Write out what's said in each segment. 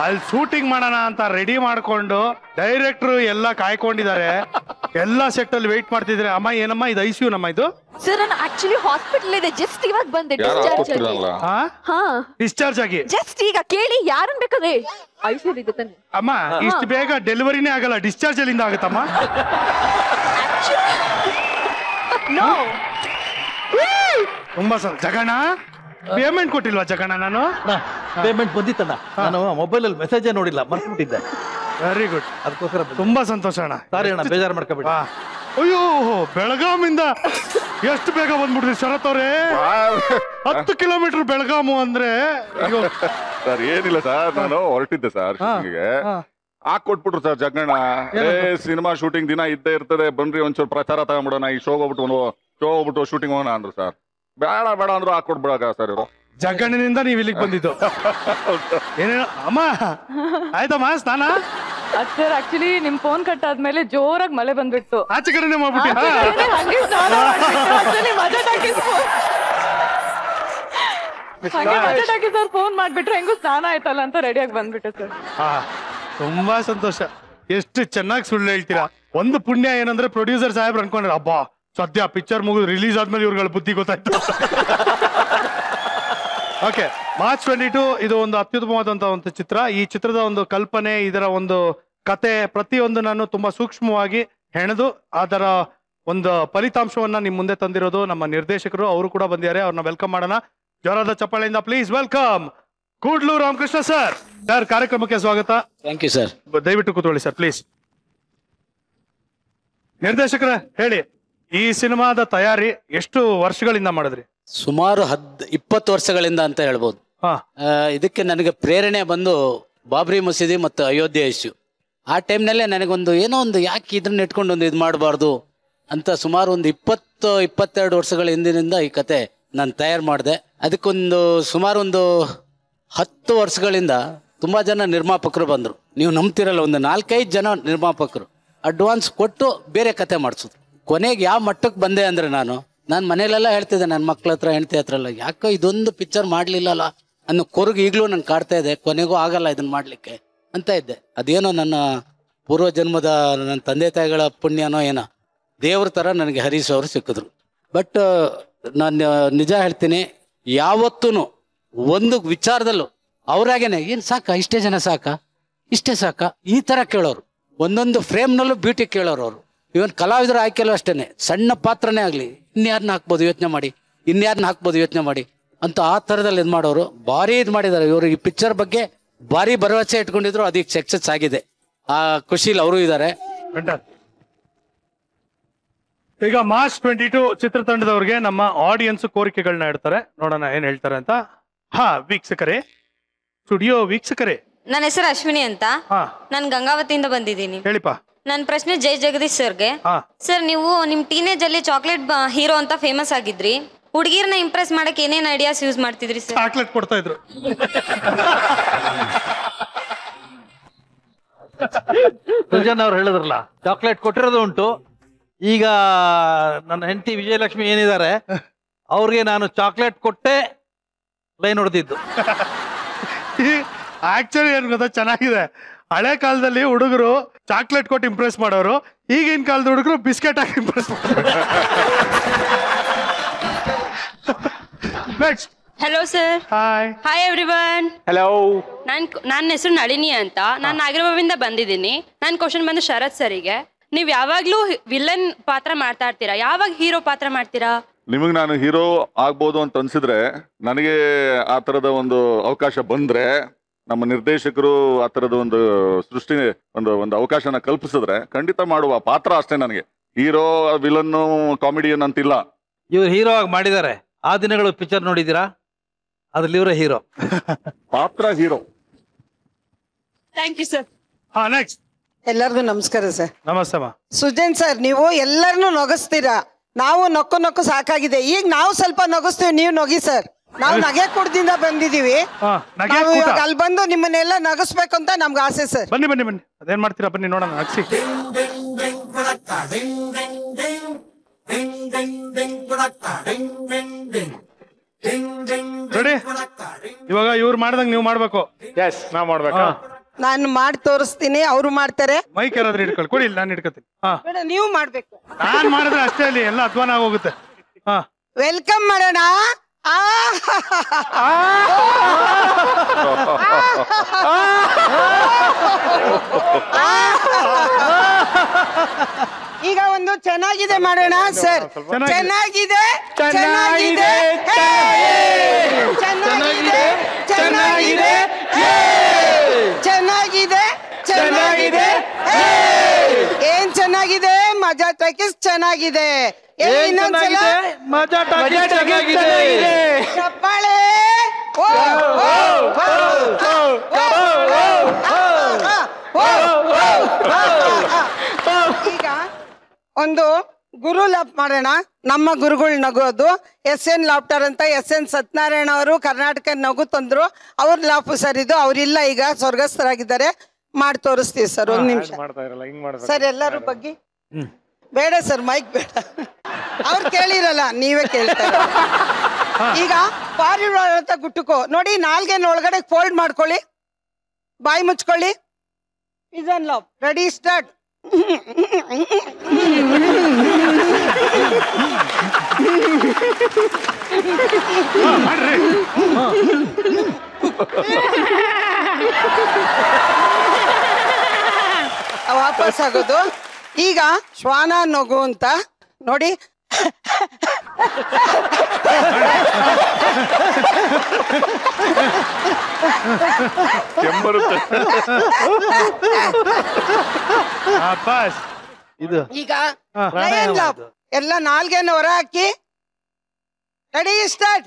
ಅಲ್ಲಿ ಶೂಟಿಂಗ್ ಮಾಡೋಣ ಅಂತ ರೆಡಿ ಮಾಡ್ಕೊಂಡು ಡೈರೆಕ್ಟ್ರು ಎಲ್ಲ ಕಾಯ್ಕೊಂಡಿದ್ದಾರೆ. ಎಲ್ಲಾ ಸೆಟ್ ಅಲ್ಲಿ ವೇಟ್ ಮಾಡ್ತಿದ್ರೆ. ಅಮ್ಮ ಏನಮ್ಮ ಇದು ಐಸಿಯು ನಮ್ಮ ಇದು? ಸರ್ ನಾನು ಆಕ್ಚುಲಿ ಹಾಸ್ಪಿಟಲ್ ಇದೆ, ಜಸ್ಟ್ ಇವಾಗ ಬಂದೆ ಡಿಸ್ಚಾರ್ಜ್ ಆಗಿ. ಜಸ್ಟ್ ಈಗ ಕೇಳಿ ಯಾರನ್ ಬೇಕಾದ್ರೆ ಐಸಿಯು ಇದೆ ತಾನೆ. ಅಮ್ಮ ಇಷ್ಟು ಬೇಗ ಡೆಲಿವರಿನೇ ಆಗಲ್ಲ, ಡಿಸ್ಚಾರ್ಜ್ ಅಲ್ಲಿಂದ ಆಗುತ್ತಮ್ಮ. ತುಂಬಾ ಸರ್ ಜಗಣ್ಣ ಪೇಮೆಂಟ್ ಕೊಟ್ಟಿಲ್ವಾ ಜಗಣ್ಣ? ನಾನು ಪೇಮೆಂಟ್ ಬಂದಿತ್ತಣ್ಣ, ನಾನು ಮೊಬೈಲ್ ಅಲ್ಲಿ ಮೆಸೇಜ್ ನೋಡಿಲ್ಲ, ಮರ್ತ್ಬಿಟ್ಟಿದ್ದೆ. ವೆರಿ ಗುಡ್, ಅದಕ್ಕೋಸ್ಕರ ತುಂಬಾ ಸಂತೋಷ ಅಣ್ಣ. ಸಾರಿ ಅಣ್ಣ, ಬೇಜಾರು ಮಾಡ್ಕೋಬೇಡಿ. ಅಯ್ಯೋ ಬೆಳಗಾಮಿಂದ ಎಷ್ಟು ಬೇಗ ಬಂದ್ಬಿಡ್ರಿ ಶರತ್ ಅವ್ರೆ. 10 ಕಿಲೋಮೀಟರ್ ಬೆಳಗಾಮು ಅಂದ್ರೆ. ಸರ್ ಏನಿಲ್ಲ ಸರ್, ನಾನು ಹೊರಟಿದ್ದೆ sir ಶೂಟಿಂಗ್ಗೆ. ಕೊಟ್ಬಿಟ್ರು sir Jaganna, cinema shooting ದಿನ ಇದ್ದೇ ಇರ್ತದೆ, ಬನ್ರಿ ಒಂಚೂರು ಪ್ರಚಾರ ತಗೊಂಡ್ಬಿಡೋಣ, ಈ ಶೋ ಹೋಗ್ಬಿಟ್ಟು ಶೂಟಿಂಗ್ ಹೋಗೋಣ ಅಂದ್ರು ಸರ್. ಬೇಡ ಬೇಡ ಅಂದ್ರು ಹಾಕೊಟ್ಬಿಡಕ ಸರ್ ಇವರು. ಜಗಣ್ಣಿನಿಂದ ನೀವ್ ಇಲ್ಲಿಗೆ ಬಂದಿದ್ದು ಏನೇನು ಅಮ್ಮ? ಆಯ್ತಮ್ಮ ಸ್ನಾನ? ಸರ್ ಆಕ್ಚುಲಿ ನಿಮ್ ಫೋನ್ ಕಟ್ ಆದ್ಮೇಲೆ ಜೋರಾಗಿ ಮಳೆ ಬಂದ್ಬಿಟ್ಟು ಆಚೆ ಕಡೆನೆ ಮಾಡ್ಬಿಟ್ಟಿ. ಸರ್ ಫೋನ್ ಮಾಡ್ಬಿಟ್ರೆ ಹೆಂಗು ಸ್ನಾನ ಆಯ್ತಲ್ಲ ಅಂತ ರೆಡಿಯಾಗಿ ಬಂದ್ಬಿಟ್ಟೆ ಸರ್. ತುಂಬಾ ಸಂತೋಷ. ಎಷ್ಟು ಚೆನ್ನಾಗಿ ಸುಳ್ಳು ಹೇಳ್ತೀರಾ. ಒಂದು ಪುಣ್ಯ ಏನಂದ್ರೆ ಪ್ರೊಡ್ಯೂಸರ್ ಸಾಹೇಬ್ರು ಅನ್ಕೊಂಡ್ರೆ ಹಬ್ಬ ಸದ್ಯ ಪಿಕ್ಚರ್ ಮುಗಿದು ರಿಲೀಸ್ ಆದ್ಮೇಲೆ ಇವ್ರುಗಳ ಬುದ್ಧಿ ಗೊತ್ತಾಯ್ತು. ಓಕೆ, ಮಾರ್ಚ್ 22 ಇದು ಒಂದು ಅತ್ಯುತ್ತಮವಾದಂತಹ ಒಂದು ಚಿತ್ರ. ಈ ಚಿತ್ರದ ಒಂದು ಕಲ್ಪನೆ, ಇದರ ಒಂದು ಕತೆ ಪ್ರತಿಯೊಂದು ನಾನು ತುಂಬಾ ಸೂಕ್ಷ್ಮವಾಗಿ ಹೆಣೆದು ಅದರ ಒಂದು ಫಲಿತಾಂಶವನ್ನ ನಿಮ್ ಮುಂದೆ ತಂದಿರೋದು ನಮ್ಮ ನಿರ್ದೇಶಕರು. ಅವರು ಕೂಡ ಬಂದಿದ್ದಾರೆ, ಅವ್ರನ್ನ ವೆಲ್ಕಮ್ ಮಾಡೋಣ ಜೋರಾದ ಚಪ್ಪಾಳೆಯಿಂದ. Please welcome Kudlu Ramakrishna sir. Sir ಕಾರ್ಯಕ್ರಮಕ್ಕೆ ಸ್ವಾಗತ. Thank you sir. ದಯವಿಟ್ಟು ಕೂತ್ಕೊಳ್ಳಿ ಸರ್ ಪ್ಲೀಸ್. ನಿರ್ದೇಶಕರೇ ಹೇಳಿ, ಈ ಸಿನಿಮಾದ ತಯಾರಿ ಎಷ್ಟು ವರ್ಷಗಳಿಂದ ಮಾಡಿದ್ರಿ? ಸುಮಾರು 20 ವರ್ಷಗಳಿಂದ ಅಂತ ಹೇಳ್ಬೋದು. ಇದಕ್ಕೆ ನನಗೆ ಪ್ರೇರಣೆ ಬಂದು ಬಾಬ್ರಿ ಮಸೀದಿ ಮತ್ತು ಅಯೋಧ್ಯೆ ಇಶ್ಯೂ. ಆ ಟೈಮ್ನಲ್ಲೇ ನನಗೊಂದು ಏನೋ ಒಂದು ಯಾಕೆ ಇದನ್ನ ಇಟ್ಕೊಂಡು ಒಂದು ಇದು ಮಾಡಬಾರ್ದು ಅಂತ ಸುಮಾರು ಒಂದು 20-22 ವರ್ಷಗಳ ಹಿಂದಿನಿಂದ ಈ ಕತೆ ನಾನು ತಯಾರು ಮಾಡಿದೆ. ಅದಕ್ಕೊಂದು ಸುಮಾರು ಒಂದು 10 ವರ್ಷಗಳಿಂದ ತುಂಬ ಜನ ನಿರ್ಮಾಪಕರು ಬಂದರು. ನೀವು ನಂಬ್ತಿರಲ್ಲ, ಒಂದು 4-5 ಜನ ನಿರ್ಮಾಪಕರು ಅಡ್ವಾನ್ಸ್ ಕೊಟ್ಟು ಬೇರೆ ಕತೆ ಮಾಡಿಸಿದ್ರು. ಕೊನೆಗೆ ಯಾವ ಮಟ್ಟಕ್ಕೆ ಬಂದೆ ಅಂದರೆ ನಾನು ಮನೇಲೆಲ್ಲ ಹೇಳ್ತಿದ್ದೆ, ನನ್ನ ಮಕ್ಳ ಹತ್ರ ಹೆಂಡತಿ ಹತ್ರ ಎಲ್ಲ, ಯಾಕೋ ಇದೊಂದು ಪಿಕ್ಚರ್ ಮಾಡಲಿಲ್ಲಲ್ಲ ಅನ್ನೋ ಕೊರಗು ಈಗಲೂ ನಂಗೆ ಕಾಡ್ತಾ ಇದೆ. ಕೊನೆಗೂ ಆಗಲ್ಲ ಇದನ್ನ ಮಾಡಲಿಕ್ಕೆ ಅಂತ ಇದ್ದೆ. ಅದೇನೋ ನನ್ನ ಪೂರ್ವ ಜನ್ಮದ ನನ್ನ ತಂದೆ ತಾಯಿಗಳ ಪುಣ್ಯನೋ ಏನೋ, ದೇವ್ರ ಥರ ನನಗೆ ಹರೀಶ್ ಅವರು ಸಿಕ್ಕಿದ್ರು. ಬಟ್ ನಾನು ನಿಜ ಹೇಳ್ತೀನಿ, ಯಾವತ್ತೂ ಒಂದು ವಿಚಾರದಲ್ಲೂ ಅವ್ರಾಗೇನೆ ಏನು ಸಾಕಾ, ಇಷ್ಟೇ ಜನ ಸಾಕಾ, ಇಷ್ಟೇ ಸಾಕಾ ಈ ಥರ ಕೇಳೋರು. ಒಂದೊಂದು ಫ್ರೇಮ್ನಲ್ಲೂ ಬ್ಯೂಟಿ ಕೇಳೋರು ಅವರು. ಇವನ್ ಕಲಾವಿದರು ಆಯ್ಕೆಲ್ಲೂ ಅಷ್ಟೇನೆ, ಸಣ್ಣ ಪಾತ್ರನೇ ಆಗಲಿ ಇನ್ಯಾರನ್ನ ಹಾಕ್ಬೋದು ಯೋಚನೆ ಮಾಡಿ, ಇನ್ಯಾರನ್ನ ಹಾಕ್ಬೋದು ಯೋಚನೆ ಮಾಡಿ ಅಂತ ಆ ಥರದಲ್ಲಿ ಇದು ಮಾಡೋರು. ಭಾರಿ ಇದು ಮಾಡಿದ್ದಾರೆ ಇವರು. ಈ ಪಿಕ್ಚರ್ ಬಗ್ಗೆ ಭಾರಿ ಭರವಸೆ ಇಟ್ಕೊಂಡಿದ್ರು, ಅದಕ್ಕೆ ಸಕ್ಸಸ್ ಆಗಿದೆ. ಆ ಖುಷಿಲಿ ಅವರು ಇದ್ದಾರೆ. ಈಗ ಮಾರ್ಚ್ 22 ಚಿತ್ರತಂಡದವ್ರಿಗೆ ನಮ್ಮ ಆಡಿಯನ್ಸ್ ಕೋರಿಕೆಗಳನ್ನ ಇಡ್ತಾರೆ, ನೋಡೋಣ ಏನ್ ಹೇಳ್ತಾರೆ ಅಂತ. ವೀಕ್ಷಕರೇ, ಸ್ಟುಡಿಯೋ ವೀಕ್ಷಕರೇ, ನನ್ನ ಹೆಸರು ಅಶ್ವಿನಿ ಅಂತ, ನಾನು ಗಂಗಾವತಿಯಿಂದ ಬಂದಿದ್ದೀನಿ. ಹೇಳಿಪ್ಪ. ನನ್ನ ಪ್ರಶ್ನೆ ಜೈ ಜಗದೀಶ್ ಸರ್ಗೆ. ಸರ್, ನೀವು ನಿಮ್ ಟೀನೇಜ್ ಅಲ್ಲಿ ಚಾಕ್ಲೇಟ್ ಹೀರೋ ಅಂತ ಫೇಮಸ್ ಆಗಿದ್ರಿ. ಹುಡುಗಿರ್ನ ಇಂಪ್ರೆಸ್ ಮಾಡಕ್ ಏನೇನ್ ಐಡಿಯಾಸ್ ಯೂಸ್ ಮಾಡ್ತಿದ್ರಿ ಸರ್? ಚಾಕ್ಲೇಟ್ ಕೊಡ್ತಾ ಇದ್ರು. ಸುಜನ್ ಅವ್ರು ಹೇಳಿದ್ರಲ್ಲ, ಚಾಕ್ಲೇಟ್ ಕೊಟ್ಟಿರೋದು ಉಂಟು. ಈಗ ನನ್ನ ಹೆಂಡತಿ ವಿಜಯಲಕ್ಷ್ಮಿ ಏನಿದ್ದಾರೆ, ಅವ್ರಿಗೆ ನಾನು ಚಾಕ್ಲೇಟ್ ಕೊಟ್ಟೆ ಲೈನ್ ಹೊಡೆದಿದ್ದು. ಆಕ್ಚುಲಿ ಏನ್ ಗೊತ್ತಾ, ಚೆನ್ನಾಗಿದೆ. ಹಳೆ ಕಾಲದಲ್ಲಿ ಹುಡುಗರು ಚಾಕ್ಲೇಟ್ ಕೊಟ್ಟು ಇಂಪ್ರೆಸ್ ಮಾಡೋರು, ಈಗಿನ ಕಾಲದ ಹುಡುಗರು ಬಿಸ್ಕೆಟ್ ಹಾಕಿ ಇಂಪ್ರೆಸ್ ಮಾಡೋರು. Next. Hello sir. Hi. Hi everyone. Hello. ನನ್ನ ಹೆಸರು ನಳಿನಿ ಅಂತ, ನಾನು ನಾಗರಬಾವಿಂದ ಬಂದಿದ್ದೀನಿ. ನನ್ನ ಕ್ವಶನ್ ಬಂದು ಶರತ್ ಸರಿಗೆ, ನೀವು ಯಾವಾಗ್ಲೂ ವಿಲನ್ ಪಾತ್ರ ಮಾಡ್ತಾ ಇರ್ತೀರಾ, ಯಾವಾಗ ಹೀರೋ ಪಾತ್ರ ಮಾಡ್ತೀರಾ? ನಿಮಗೆ ನಾನು ಹೀರೋ ಆಗ್ಬೋದು ಅಂತ ಅನ್ಸಿದ್ರೆ, ನನಗೆ ಆ ತರದ ಒಂದು ಅವಕಾಶ ಬಂದ್ರೆ, ನಮ್ಮ ನಿರ್ದೇಶಕರು ಆ ತರದ ಒಂದು ಸೃಷ್ಟಿ ಒಂದು ಅವಕಾಶನ ಕಲ್ಪಿಸಿದ್ರೆ ಖಂಡಿತ ಮಾಡುವ ಪಾತ್ರ ಅಷ್ಟೇ. ನನಗೆ ಹೀರೋ ವಿಲನ್ನು ಕಾಮಿಡಿಯನ್ ಅಂತಿಲ್ಲ. ಇವ್ರು ಹೀರೋ ಆಗಿ ಮಾಡಿದ್ದಾರೆ. ಆ ದಿನಗಳು ಪಿಕ್ಚರ್ ನೋಡಿದ್ದೀರಾ? ಅದ್ರಲ್ಲಿ ಇವರೇ ಹೀರೋ. ಪಾತ್ರ hero. Thank you sir. Next. ಎಲ್ಲರಿಗೂ ನಮಸ್ಕಾರ ಸರ್. ನಮಸ್ತೆ. ಸುಜನ್ ಸರ್, ನೀವು ಎಲ್ಲರನ್ನೂ ನಗಿಸ್ತೀರಾ, ನಾವು ನಕ್ಕು ಸಾಕಾಗಿದೆ. ಈಗ ನಾವು ಸ್ವಲ್ಪ ನಗಿಸ್ತೀವಿ, ನೀವು ನಗಿ ಸರ್. ನಾವು ನಗೆ ಕುಡ್ದಿಂದ ಬಂದಿದೀವಿ. ಅಲ್ಲಿ ಬಂದು ನಿಮ್ಮನ್ನೆಲ್ಲ ನಗಿಸ್ಬೇಕು ಅಂತ ನಮ್ಗೆ ಆಸೆ ಸರ್. ಬನ್ನಿ ಬನ್ನಿ ಬನ್ನಿ, ಅದೇನ್ ಮಾಡ್ತೀರಾ ಬನ್ನಿ ನೋಡೋಣ. ನಗಿಸಿ. ರೆಡಿ ಇವಾಗ ಇವ್ರು ಮಾಡ್ದಂಗ್ ನೀವು ಮಾಡ್ಬೇಕು. ಎಸ್ ನಾವ್ ಮಾಡ್ಬೇಕಾ? ನಾನು ಮಾಡಿ ತೋರಿಸ್ತೀನಿ, ಅವ್ರು ಮಾಡ್ತಾರೆ. ಮೈಕ್ ಯಾರಾದ್ರೂ ಇಟ್ಕೊಳ್ಳಿ, ಕೊಡಿ ಇಲ್ಲ ನಾನು ಇಟ್ಕೊತೀನಿ. ನೀವು ಮಾಡ್ಬೇಕು. ನಾನ್ ಮಾಡಿದ್ರೆ ಅಷ್ಟೇ, ಅಲ್ಲಿ ಎಲ್ಲ ಅಧ್ವಾನ ಆಗೋಗುತ್ತೆ. ವೆಲ್ಕಮ್ ಮಾಡೋಣ. ಈಗ ಒಂದು ಚೆನ್ನಾಗಿದೆ ಮಾಡೋಣ ಸರ್. ಚೆನ್ನಾಗಿದೆ ಚೆನ್ನಾಗಿದೆ ಚೆನ್ನಾಗಿದೆ ಚೆನ್ನಾಗಿದೆ ಚೆನ್ನಾಗಿದೆ ಚೆನ್ನಾಗಿದೆ. ಏನ್ ಚೆನ್ನಾಗಿದೆ? ಮಜಾ ಟಾಕೀಸ್ ಚೆನ್ನಾಗಿದೆ. ಇನ್ನೊಂದ್ಸಲ ಮಜಾ ಟಾಕೀಸ್ ಚೆನ್ನಾಗಿದೆ. ಚಪ್ಪಾಳೆ. ಈಗ ಒಂದು ಗುರು ಲಾಪ್ ಮಾಡೋಣ. ನಮ್ಮ ಗುರುಗಳು ನಗೋದು SN ಲಾಫ್ಟರ್ ಅಂತ SN ಸತ್ಯನಾರಾಯಣ ಅವರು ಕರ್ನಾಟಕ ನಗು ತಂದ್ರು. ಅವ್ರ ಲಾಫು ಸರ್ ಇದು. ಅವ್ರಿಲ್ಲ, ಈಗ ಸ್ವರ್ಗಸ್ಥರಾಗಿದ್ದಾರೆ. ಮಾಡಿ ತೋರಿಸ್ತೀವಿ ಸರ್. ಒಂದ್ ನಿಮಿಷ ಸರ್. ಎಲ್ಲರೂ ಬಗ್ಗೆ ಬೇಡ ಸರ್, ಮೈಕ್ ಬೇಡ. ಅವ್ರು ಕೇಳಿರಲ್ಲ, ನೀವೇ ಕೇಳ್ತಾರೆ. ಈಗ ಪಾರಿವಾಳ ಅಂತ ಗುಟ್ಟುಕೋ ನೋಡಿ. ನಾಲ್ಗೆನ ಒಳಗಡೆ ಫೋಲ್ಡ್ ಮಾಡ್ಕೊಳ್ಳಿ, ಬಾಯಿ ಮುಚ್ಕೊಳ್ಳಿ. Pigeon laugh. Ready start. ವಾಪಸ್ ಆಗೋದು. ಈಗ ಶ್ವಾನ ನಗು ಅಂತ ನೋಡಿ. ಈಗ ಲಯನ್ ಲಾಫ್. ಎಲ್ಲ ನಾಲ್ಗೆನ ಹೊರ ಹಾಕಿ. Ready start.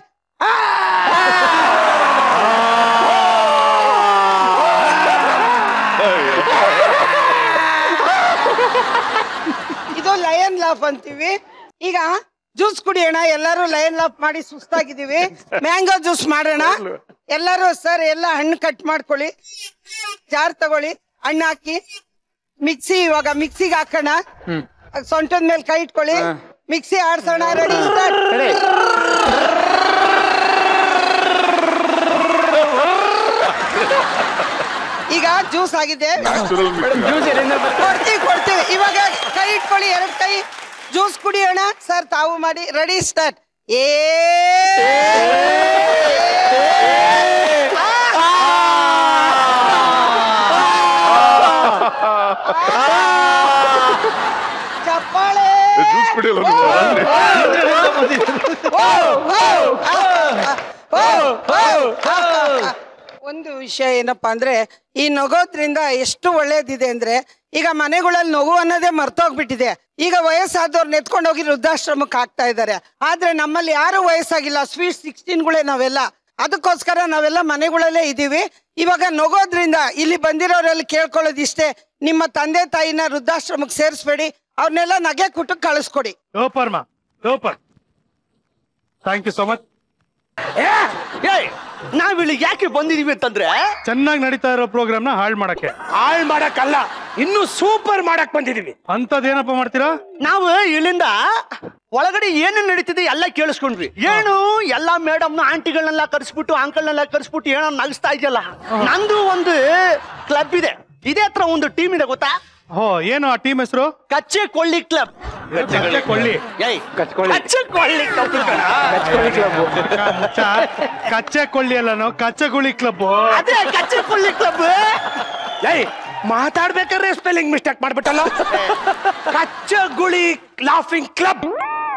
ಇದು ಲಯನ್ ಲಾಫ್ ಅಂತೀವಿ. ಈಗ ಜ್ಯೂಸ್ ಕುಡಿಯೋಣ. ಎಲ್ಲರೂ ಲಯನ್ ಲಾಫ್ ಮಾಡಿ ಸುಸ್ತಾಗಿದ್ದೀವಿ. ಮ್ಯಾಂಗೋ ಜ್ಯೂಸ್ ಮಾಡೋಣ ಎಲ್ಲರೂ. ಸರ್ ಎಲ್ಲ ಹಣ್ಣು ಕಟ್ ಮಾಡ್ಕೊಳ್ಳಿ, ಜಾರ್ ತಗೊಳ್ಳಿ, ಹಣ್ಣು ಹಾಕಿ ಮಿಕ್ಸಿ. ಇವಾಗ ಮಿಕ್ಸಿಗೆ ಹಾಕೋಣ. ಸೊಂಟದ ಮೇಲೆ ಕೈ ಇಟ್ಕೊಳ್ಳಿ, ಮಿಕ್ಸಿ ಆಡ್ಸೋಣ. Ready start. ಈಗ ಜ್ಯೂಸ್ ಆಗಿದೆ. ಕೊಡ್ತೀವಿ. ಇವಾಗ ಕೈ ಇಟ್ಕೊಳ್ಳಿ, 2 ಕೈ. ಜ್ಯೂಸ್ ಕುಡಿಯೋಣ ಸರ್. ತಾವು ಮಾಡಿ. Ready start. ಚಪ್ಪಾಳೆ. ಒಂದು ವಿಷಯ ಏನಪ್ಪಾ ಅಂದ್ರೆ, ಈ ನಗೋದ್ರಿಂದ ಎಷ್ಟು ಒಳ್ಳೇದಿದೆ ಅಂದ್ರೆ, ಈಗ ಮನೆಗಳಲ್ಲಿ ನಗು ಅನ್ನೋದೇ ಮರ್ತೋಗ್ಬಿಟ್ಟಿದೆ. ಈಗ ವಯಸ್ಸಾದವ್ರನ್ನ ಎತ್ಕೊಂಡು ಹೋಗಿ ವೃದ್ಧಾಶ್ರಮಕ್ಕೆ ಹಾಕ್ತಾ ಇದ್ದಾರೆ. ಆದ್ರೆ ನಮ್ಮಲ್ಲಿ ಯಾರು ವಯಸ್ಸಾಗಿಲ್ಲ, ಸ್ವೀಟ್ 16ಗಳೇ ನಾವೆಲ್ಲ. ಅದಕ್ಕೋಸ್ಕರ ನಾವೆಲ್ಲ ಮನೆಗಳಲ್ಲೇ ಇದೀವಿ. ಇವಾಗ ನಗೋದ್ರಿಂದ ಇಲ್ಲಿ ಬಂದಿರೋರೆಲ್ಲ ಕೇಳ್ಕೊಳ್ಳೋದು ಇಷ್ಟೇ, ನಿಮ್ಮ ತಂದೆ ತಾಯಿನ ವೃದ್ಧಾಶ್ರಮಕ್ಕೆ ಸೇರಿಸ್ಬೇಡಿ, ಅವ್ರನ್ನೆಲ್ಲ ನಗೆ ಕುಟಕ್ಕೆ ಕಳಿಸ್ಕೊಡಿ. Thank you so much. ನಾವ್ ಇಲ್ಲಿ ಯಾಕೆ ಬಂದಿದೀವಿ ಅಂತಂದ್ರೆ, ಚೆನ್ನಾಗಿ ನಡೀತಾ ಇರೋ ಪ್ರೋಗ್ರಾಮ್ ನ ಹಾಳ್ ಮಾಡಕ್ಕಲ್ಲ, ಇನ್ನು ಸೂಪರ್ ಮಾಡಕ್ ಬಂದಿದೀವಿ. ಅಂತದೇನಪ್ಪ ಮಾಡ್ತೀರಾ? ನಾವು ಇಲ್ಲಿಂದ ಒಳಗಡೆ ಏನೇನ್ ನಡೀತಿದೆ ಎಲ್ಲ ಕೇಳಿಸ್ಕೊಂಡ್ವಿ. ಏನು ಎಲ್ಲಾ ಮೇಡಮ್ ಆಂಟಿಗಳನ್ನೆಲ್ಲ ಕರ್ಸ್ಬಿಟ್ಟು ಅಂಕಲ್ನೆಲ್ಲ ಕರ್ಸ್ಬಿಟ್ಟು ಏನೋ ನಗಿಸ್ತಾ ಇದೆಯಲ್ಲ. ನಂದು ಒಂದು ಕ್ಲಬ್ ಇದೆ, ಇದೇ ಹತ್ರ ಒಂದು ಟೀಮ್ ಇದೆ ಗೊತ್ತಾ? ಏನು ಆ ಟೀಮ್ ಹೆಸರು? ಕಚ್ಚೆ ಕೊಳ್ಳಿ ಕ್ಲಬ್. ಕಚ್ಚೆ ಕೊಳ್ಳಿ ಅಲ್ಲ, ನಾವು ಕಚ್ಚಗುಳಿ ಕ್ಲಬ್. ಅದೇ ಕಚ್ಚೆ ಕೊಳ್ಳಿ ಕ್ಲಬ್. ಮಾತಾಡ್ಬೇಕಾದ್ರೆ ಸ್ಪೆಲ್ಲಿಂಗ್ ಮಿಸ್ಟೇಕ್ ಮಾಡ್ಬಿಟ್ಟಲ್ಲ. ಕಚ್ಚಗುಳಿ ಲಾಫಿಂಗ್ ಕ್ಲಬ್.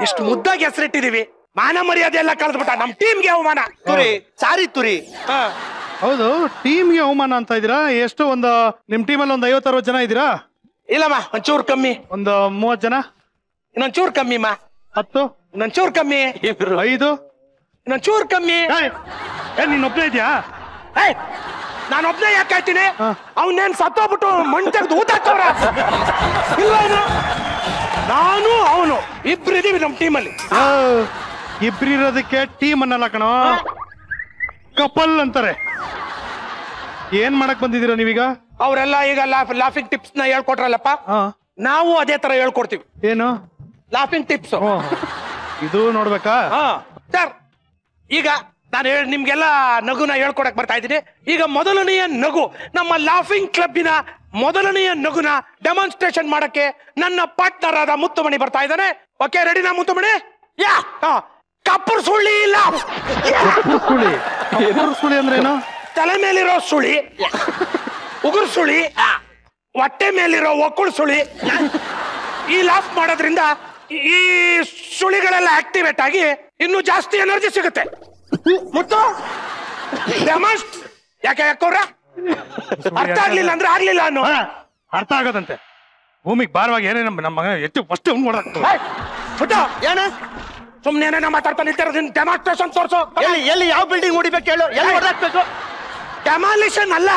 ಎಷ್ಟು ಮುದ್ದಾಗಿ ಹೆಸರಿಟ್ಟಿದೀವಿ. ಮಾನ ಮರ್ಯಾದೆ ಎಲ್ಲ ಕಳೆದ್ಬಿಟ್ಟ. ನಮ್ ಟೀಮ್ಗೆ ಅವಮಾನ. ತುರಿ ಸಾರಿ ತುರಿ. ಹೌದು, ಟೀಮ್ಗೆ ಅವಮಾನ ಅಂತ ಇದೀರಾ? ಎಷ್ಟು ಒಂದು ನಿಮ್ ಟೀಮಲ್ಲಿ ಒಂದು 50-60 ಜನ ಇದೀರಾ? ಇಲ್ಲಮ್ಮ, ಒಂಚೂರು ಕಮ್ಮಿ. ಒಂದು 30 ಜನ. ಇನ್ನೊಂಚೂರು ಕಮ್ಮಿ. 10. ಇನ್ನೊಂಚೂರು ಕಮ್ಮಿ. 5. ಇನ್ನೊಂಚೂರು ಕಮ್ಮಿ. ನೀನ್ ಒಬ್ಬನೇ ಇದೆಯಾ? ನಾನು ಒಬ್ಬನೇ ಯಾಕೆ ಹೇಳ್ತೀನಿ? ಅವನೇನ್ ಸತ್ತೋಗ್ಬಿಟ್ಟು ಮಣ್ಣು ತೆಗೆದು ಊಟ ಹಾಕೋರ ಇಲ್ಲ. ನಾನು ಅವನು ಇಬ್ರಿದೀವಿ ನಮ್ ಟೀಮಲ್ಲಿ. ಇಬ್ರಿರೋದಕ್ಕೆ ಟೀಮ್ ಅನ್ನಲ್ಲ ಕಣೋ, ಕಪಲ್ ಅಂತಾರೆ. ಏನ್ ಮಾಡಕ್ ಬಂದಿದ್ದೀರಾ ನೀವೀಗ? ಅವರೆಲ್ಲ ಈಗ ಲಾಫಿಂಗ್ ಟಿಪ್ಸ್ ನ ಹೇಳ್ಕೊಟ್ರಲ್ಲಪ್ಪ, ನಾವು ಅದೇ ತರ ಹೇಳ್ಕೊಡ್ತೀವಿ. ಏನು ಲಾಫಿಂಗ್ ಟಿಪ್ಸ್? ಇದು ನೋಡ್ಬೇಕಾ ಸರ್? ಈಗ ನಾನು ನಿಮ್ಗೆಲ್ಲ ನಗುನ ಹೇಳ್ಕೊಡಕ್ ಬರ್ತಾ ಇದ್ದೀನಿ. ಈಗ ಮೊದಲನೆಯ ನಗು, ನಮ್ಮ ಲಾಫಿಂಗ್ ಕ್ಲಬ್ಬಿನ ಮೊದಲನೆಯ ನಗುನ ಡೆಮಾನ್ಸ್ಟ್ರೇಷನ್ ಮಾಡಕ್ಕೆ ನನ್ನ ಪಾರ್ಟ್ನರ್ ಆದ ಮುತ್ತುಮಣಿ ಬರ್ತಾ ಇದ್ದಾನೆ. ಓಕೆ, ರೆಡಿನಾ ಮುತ್ತುಮಣಿ? ಕಪ್ಪರ್ ಸುಳ್ಳಿ ಇಲ್ಲ. ಸುಳಿ ಅಂದ್ರೇನು? ತಲೆ ಮೇಲಿರೋ ಸುಳಿ, ಉಗುರು ಸುಳಿ, ಹೊಟ್ಟೆ ಮೇಲಿರೋ ಒಕ್ಕುಳು ಸುಳಿ. ಈ ಲಾಫ್ ಮಾಡೋದ್ರಿಂದ ಈ ಸುಳಿಗಳೆಲ್ಲ ಆಕ್ಟಿವೇಟ್ ಆಗಿ ಇನ್ನೂ ಜಾಸ್ತಿ ಎನರ್ಜಿ ಸಿಗುತ್ತೆ. ಮುತ್ತು ಯಾಕೆ ಯಾಕೋರ ಅರ್ಥ ಆಗ್ಲಿಲ್ಲ ಅಂದ್ರೆ ಆಗ್ಲಿಲ್ಲ ಅನ್ನೋ. ಅರ್ಥ ಆಗೋದಂತೆ. ಭೂಮಿಗೆ ಭಾರವಾಗಿ ಏನೇನು ನಮ್ಮ ಮಗ ಹೆಚ್ಚು ಫಸ್ಟ್ ಏನ ಸುಮ್ನೆ ಏನೇನೋ ಮಾತಾಡ್ತಾ ನಿಂತಿರೋದು. ಡೆಮಾನ್ಸ್ಟ್ರೇಷನ್ ತೋರ್ಸು. ಎಲ್ಲಿ ಯಾವ ಬಿಲ್ಡಿಂಗ್ ಹೊಡಿಬೇಕು ಹೇಳು, ಎಲ್ಲಿ ಹೊಡೆದಾಕ್ಬೇಕು? ಡೆಮಾಲಿಷನ್ ಅಲ್ಲ,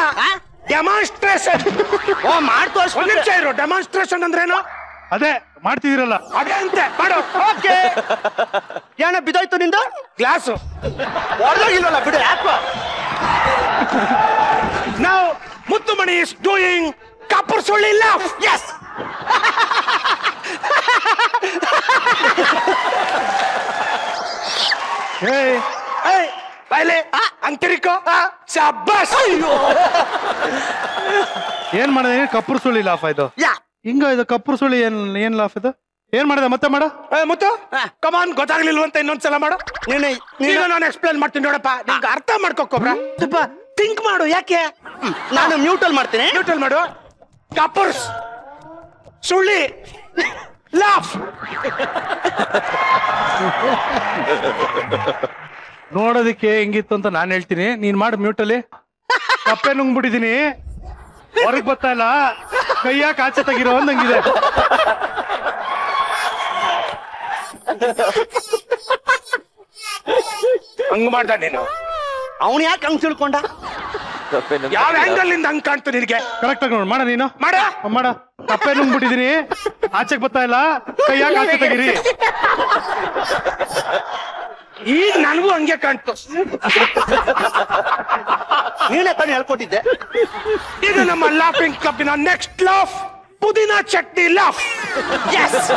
ಡೆಮಾನ್ಸ್ಟ್ರೇಷನ್. ಓ ಮಾಡಿ ತೋರ್ಸು. ಒಂದ್ ನಿಮಿಷ ಇರು. ಡೆಮಾನ್ಸ್ಟ್ರೇಷನ್ ಅಂದ್ರೇನು? ಅದೇ ಮಾಡ್ತಿದಿರಲ್ಲ ಅದೇ ಅಂತೆ ಮಾಡು. ಓಕೆ. ಏನ ಬಿದ್ದೋಯ್ತು ನಿಂದ ಗ್ಲಾಸು? ಹೊಡೆದೋಗಿಲ್ವಲ್ಲ ಬಿಡು, ಯಾಕೋ. ನಾವು ಮುತ್ತುಮಣಿ ಇಸ್ ಡೂಯಿಂಗ್ ಕಪ್ಪರ್ ಸುಳ್ಳಿ ಲಾಫ್. ಎಸ್. ಬಾಯ್ಲೆ ಅಂತಿರಿಕೋ ಶಬ್ಬಾಸ್. ಏನ್ ಮಾಡಿದೆ? ಕಪ್ಪುರ್ ಸುಳ್ಳಿ ಲಾಫ್ ಆಯ್ತು. ಹಿಂಗ ಇದು ಕಪ್ಪುರ್ ಸುಳ್ಳಿ ಏನ್ ಲಾಫ್ ಇದು? ಏನ್ ಮಾಡಿದೆ ಮತ್ತೆ ಮಾಡ? ಮುತ್ತು ಕಮಾನ್, ಗೊತ್ತಾಗ್ಲಿಲ್ವಂತ ಇನ್ನೊಂದ್ಸಲ ಮಾಡು. ಈಗ ನಾನು ಎಕ್ಸ್ಪ್ಲೇನ್ ಮಾಡ್ತೀನಿ ನೋಡಪ್ಪ, ನಿಮ್ಗೆ ಅರ್ಥ ಮಾಡ್ಕೊಬ್ರ. ಸ್ವಲ್ಪ ಥಿಂಕ್ ಮಾಡು. ಯಾಕೆ? ನಾನು ಮ್ಯೂಟಲ್ ಮಾಡ್ತೀನಿ. ಮ್ಯೂಟಲ್ ಮಾಡು. ಕಪ್ಪುರ್ಸ್ ಸುಳ್ಳಿ ಲಾಫ್. ನೋಡೋದಿಕ್ಕೆ ಹೆಂಗಿತ್ತು ಅಂತ ನಾನ್ ಹೇಳ್ತೀನಿ, ನೀನ್ ಮಾಡು ಮ್ಯೂಟಲ್ಲಿ. ಕಪ್ಪೆ ನುಂಗ್ಬಿಟ್ಟಿದೀನಿ, ಹೊರಗ್ ಬರ್ತಾ ಇಲ್ಲ, ಕೈಯ ಕಾಚೆ ತೆಗಿರೋ ಅಂದಂಗಿದೆ. ಹಂಗ ಮಾಡ್ದ ನೀನು? ಅವನು ಯಾಕೆ ಹಂಗ್ ತಿಳ್ಕೊಂಡ? ಯಾವ ಆಂಗಲ್ ಇಂದ ಹಂಗ್ ಕಾಣ್ತು ನಿನಗೆ? ಕರೆಕ್ಟ್ ಆಗಿ ನೋಡು. ಮಾಡ ನೀನು ಮಾಡ. ಕಪ್ಪೆ ನುಂಗ್ಬಿಟ್ಟಿದೀನಿ, ಆಚೆಗೆ ಬರ್ತಾ ಇಲ್ಲ, ಕೈಯ ಕಾಚೆ ತೆಗಿರಿ. ಈಗ ನನಗೂ ಹಂಗೆ ಕಾಣ್ತು. ನೀನೇ ತಾನು ಹೇಳ್ಕೊಟ್ಟಿದ್ದೆ. ಇದು ನಮ್ಮ ಲಾಫಿಂಗ್ ಕ್ಲಬ್ಬಿನ ನೆಕ್ಸ್ಟ್ ಲಾಫ್, ಪುದೀನಾ ಚಟ್ನಿ ಲಾಫ್. ಎಸ್.